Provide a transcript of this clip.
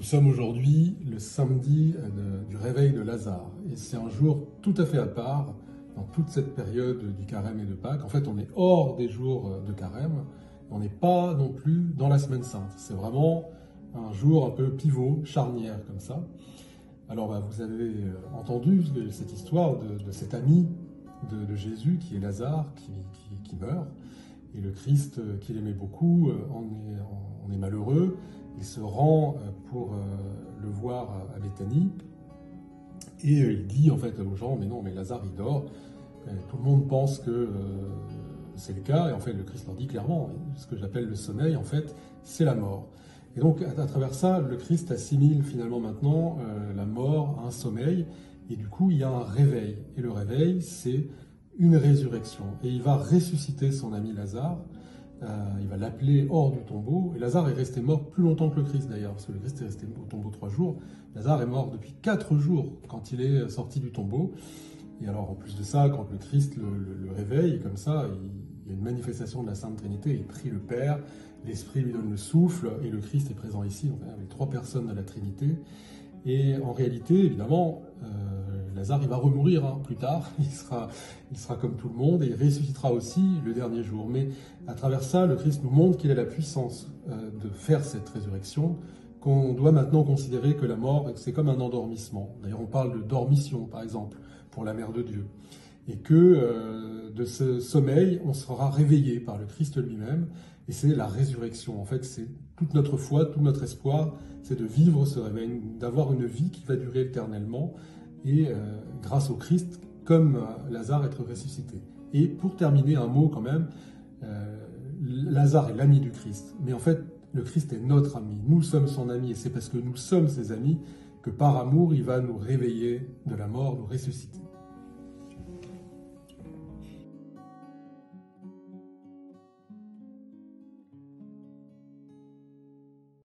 Nous sommes aujourd'hui le samedi du réveil de Lazare. Et c'est un jour tout à fait à part dans toute cette période du carême et de Pâques. En fait, on est hors des jours de carême. On n'est pas non plus dans la semaine sainte. C'est vraiment un jour un peu pivot, charnière comme ça. Alors, vous avez entendu cette histoire de cet ami de Jésus qui est Lazare, qui meurt. Et le Christ, qu'il aimait beaucoup, en est malheureux. Il se rend pour le voir à Béthanie. Et il dit en fait aux gens, mais non, mais Lazare il dort. Tout le monde pense que c'est le cas. Et en fait, le Christ leur dit clairement, ce que j'appelle le sommeil, en fait, c'est la mort. Et donc, à travers ça, le Christ assimile finalement maintenant la mort à un sommeil. Et du coup, il y a un réveil. Et le réveil, c'est une résurrection. Et il va ressusciter son ami Lazare. Il va l'appeler hors du tombeau. Et Lazare est resté mort plus longtemps que le Christ d'ailleurs, parce que le Christ est resté au tombeau 3 jours. Lazare est mort depuis 4 jours quand il est sorti du tombeau. Et alors en plus de ça, quand le Christ le réveille, comme ça, il y a une manifestation de la Sainte Trinité. Il prie le Père, l'Esprit lui donne le souffle, et le Christ est présent ici, donc avec 3 personnes de la Trinité. Et en réalité, évidemment, Lazare, il va remourir plus tard, il sera comme tout le monde, et il ressuscitera aussi le dernier jour. Mais à travers ça, le Christ nous montre qu'il a la puissance de faire cette résurrection, qu'on doit maintenant considérer que la mort, c'est comme un endormissement. D'ailleurs, on parle de dormition, par exemple, pour la Mère de Dieu. Et que de ce sommeil, on sera réveillé par le Christ lui-même, et c'est la résurrection. En fait, c'est toute notre foi, tout notre espoir, c'est de vivre ce réveil, d'avoir une vie qui va durer éternellement, et grâce au Christ, comme Lazare, être ressuscité. Et pour terminer, un mot quand même, Lazare est l'ami du Christ, mais en fait, le Christ est notre ami, nous sommes son ami, et c'est parce que nous sommes ses amis que par amour, il va nous réveiller de la mort, nous ressusciter.